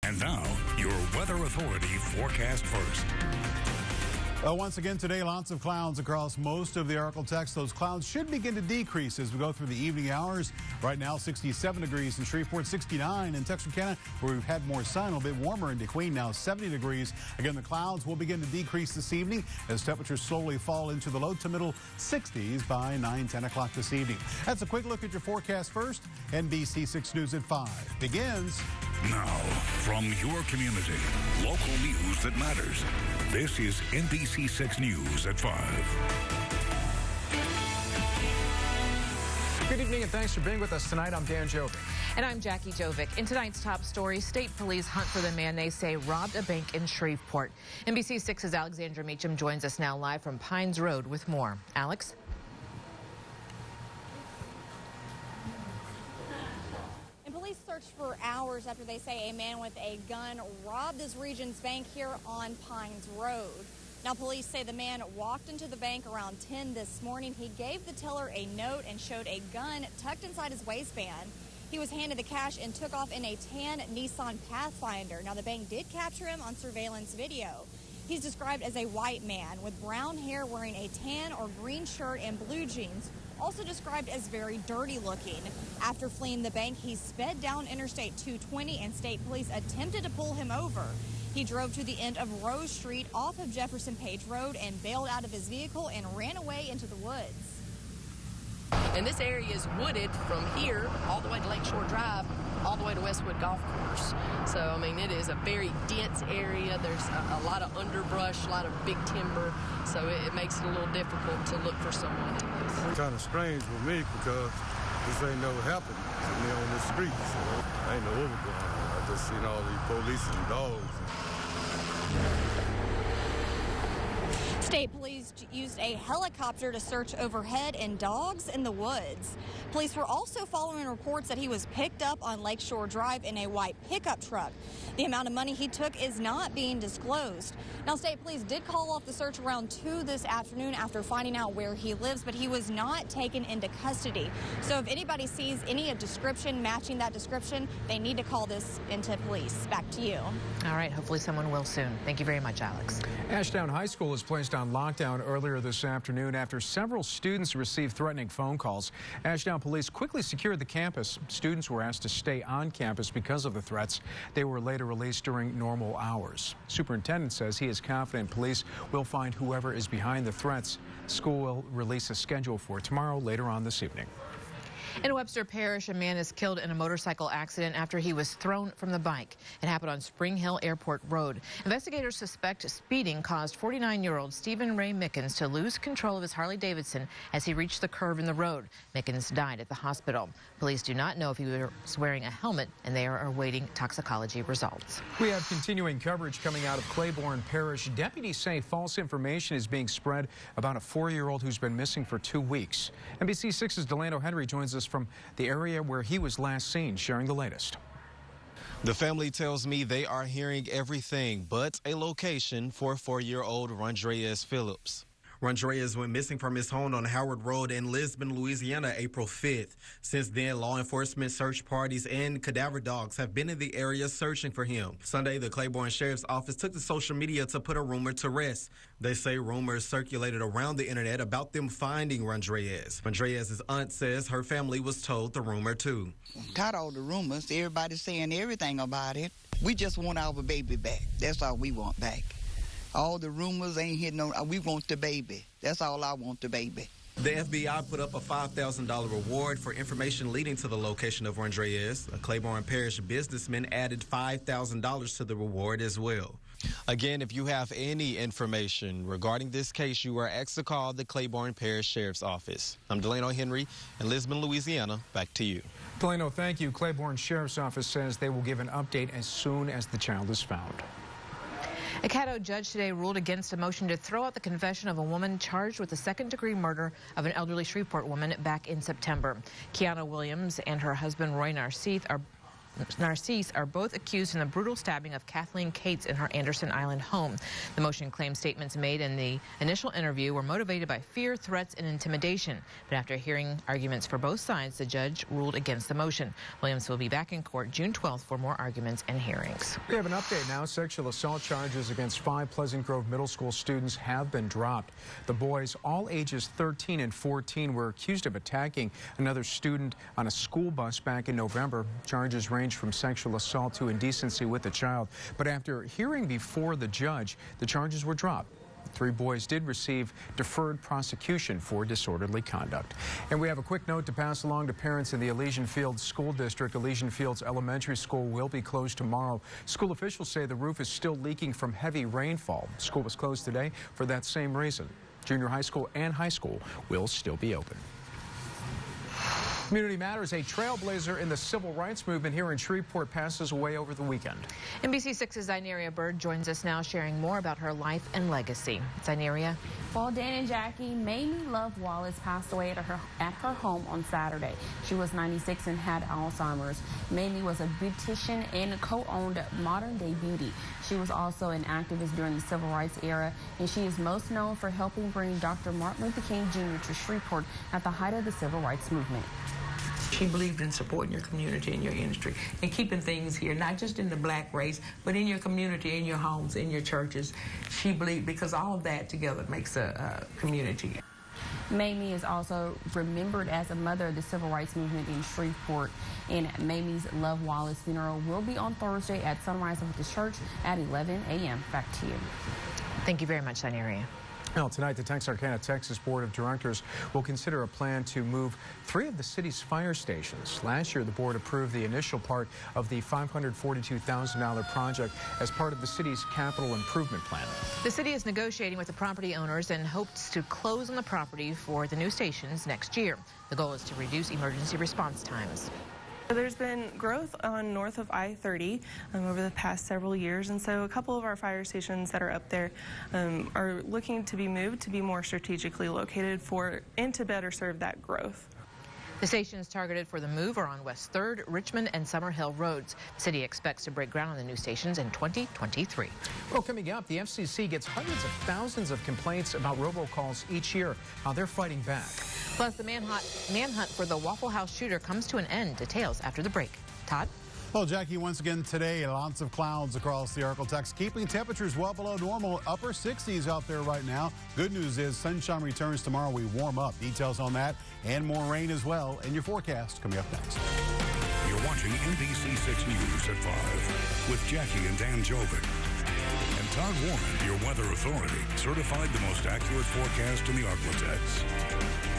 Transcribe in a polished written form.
And now, your Weather Authority forecast first. Once again today, lots of clouds across most of the Arklatex. Those clouds should begin to decrease as we go through the evening hours. Right now, 67 degrees in Shreveport, 69 in Texarkana, where we've had more sun, a bit warmer in DeQueen, now 70 degrees. Again, the clouds will begin to decrease this evening as temperatures slowly fall into the low to middle 60s by 9-10 o'clock this evening. That's a quick look at your forecast first. NBC 6 News at 5 begins now. From your community, local news that matters. This is NBC 6 News at 5. Good evening and thanks for being with us tonight. I'm Dan Jovic. And I'm Jackie Jovic. In tonight's top story, state police hunt for the man they say robbed a bank in Shreveport. NBC 6's Alexandra Meacham joins us now live from Pines Road with more. Alex? Police searched for hours after they say a man with a gun robbed this region's bank here on Pines Road. Now, police say the man walked into the bank around 10 this morning. He gave the teller a note and showed a gun tucked inside his waistband. He was handed the cash and took off in a tan Nissan Pathfinder. Now, the bank did capture him on surveillance video. He's described as a white man with brown hair, wearing a tan or green shirt and blue jeans. Also described as very dirty looking. After fleeing the bank, he sped down Interstate 220 and state police attempted to pull him over. He drove to the end of Rose Street off of Jefferson Page Road and bailed out of his vehicle and ran away into the woods. And this area is wooded from here all the way to Lakeshore Drive, all the way to Westwood Golf Course. So, I mean, it is a very dense area. There's a lot of underbrush, a lot of big timber. So it makes it a little difficult to look for someone in this. It's kind of strange for me because this ain't never happened to me on the street. So I ain't know what was going on. I just seen all these police and dogs. State police used a helicopter to search overhead and dogs in the woods. Police were also following reports that he was picked up on Lakeshore Drive in a white pickup truck. The amount of money he took is not being disclosed. Now, state police did call off the search around 2 this afternoon after finding out where he lives, but he was not taken into custody. So if anybody sees any description matching that description, they need to call this into police. Back to you. All right, hopefully someone will soon. Thank you very much, Alex. Ashdown High School was placed on lockdown earlier this afternoon after several students received threatening phone calls. Ashdown police quickly secured the campus. Students were asked to stay on campus because of the threats. They were later released during normal hours. Superintendent says he is confident police will find whoever is behind the threats. School will release a schedule for tomorrow later on this evening. In Webster Parish, a man is killed in a motorcycle accident after he was thrown from the bike. It happened on Spring Hill Airport Road. Investigators suspect speeding caused 49-year-old Stephen Ray Mickens to lose control of his Harley-Davidson as he reached the curve in the road. Mickens died at the hospital. Police do not know if he was wearing a helmet, and they are awaiting toxicology results. We have continuing coverage coming out of Claiborne Parish. Deputies say false information is being spread about a 4-year-old who's been missing for 2 weeks. NBC 6's Delano Henry joins us from the area where he was last seen, sharing the latest. The family tells me they are hearing everything but a location for 4-year-old Rondrez Phillips. Rondrez went missing from his home on Howard Road in Lisbon, Louisiana, April 5th. Since then, law enforcement search parties and cadaver dogs have been in the area searching for him. Sunday, the Claiborne Sheriff's Office took to social media to put a rumor to rest. They say rumors circulated around the internet about them finding Rondrez. Rondrez's aunt says her family was told the rumor too. Got all the rumors. Everybody's saying everything about it. We just want our baby back. That's all we want back. All the rumors ain't hitting no. We want the baby. That's all I want, the baby. The FBI put up a $5,000 reward for information leading to the location of Rondrez. A Claiborne Parish businessman added $5,000 to the reward as well. Again, if you have any information regarding this case, you are asked to call the Claiborne Parish Sheriff's Office. I'm Delano Henry in Lisbon, Louisiana. Back to you. Delano, thank you. Claiborne Sheriff's Office says they will give an update as soon as the child is found. A Caddo judge today ruled against a motion to throw out the confession of a woman charged with the second-degree murder of an elderly Shreveport woman back in September. Kiana Williams and her husband Roy Narcisse are Narcisse are both accused in the brutal stabbing of Kathleen Cates in her Anderson Island home. The motion claims statements made in the initial interview were motivated by fear, threats, and intimidation. But after hearing arguments for both sides, the judge ruled against the motion. Williams will be back in court June 12th for more arguments and hearings. We have an update now. Sexual assault charges against 5 Pleasant Grove Middle School students have been dropped. The boys, all ages 13 and 14, were accused of attacking another student on a school bus back in November. Charges range from sexual assault to indecency with a child. But after hearing before the judge, the charges were dropped. 3 boys did receive deferred prosecution for disorderly conduct. And we have a quick note to pass along to parents in the Elysian Fields School District. Elysian Fields Elementary School will be closed tomorrow. School officials say the roof is still leaking from heavy rainfall. School was closed today for that same reason. Junior high school and high school will still be open. Community Matters, a trailblazer in the civil rights movement here in Shreveport, passes away over the weekend. NBC6's Zyneria Bird joins us now, sharing more about her life and legacy. Zyneria. Well, Dan and Jackie, Mamie Love Wallace passed away at her home on Saturday. She was 96 and had Alzheimer's. Mamie was a beautician and co-owned Modern Day Beauty. She was also an activist during the civil rights era, and she is most known for helping bring Dr. Martin Luther King Jr. to Shreveport at the height of the civil rights movement. She believed in supporting your community and your industry and keeping things here, not just in the black race, but in your community, in your homes, in your churches. She believed, because all of that together makes a community. Mamie is also remembered as a mother of the civil rights movement in Shreveport. And Mamie's Love Wallace funeral will be on Thursday at sunrise of the church at 11 a.m. Back to you. Thank you very much, Zyneria. Well, tonight, the Texarkana, Texas Board of Directors will consider a plan to move 3 of the city's fire stations. Last year, the board approved the initial part of the $542,000 project as part of the city's capital improvement plan. The city is negotiating with the property owners and hopes to close on the property for the new stations next year. The goal is to reduce emergency response times. There's been growth on north of I-30 over the past several years, and so a couple of our fire stations that are up there are looking to be moved to be more strategically located and to better serve that growth. The stations targeted for the move are on West 3rd, Richmond, and Summer Hill roads. The city expects to break ground on the new stations in 2023. Well, coming up, the FCC gets hundreds of thousands of complaints about robocalls each year. How they're fighting back. Plus, the manhunt for the Waffle House shooter comes to an end. Details after the break. Todd? Well, Jackie, once again today, lots of clouds across the Arklatex, keeping temperatures well below normal, upper 60s out there right now. Good news is sunshine returns tomorrow. We warm up. Details on that and more rain as well in your forecast coming up next. You're watching NBC6 News at 5 with Jackie and Dan Jovic. And Todd Warren, your weather authority, certified the most accurate forecast in the Arklatex.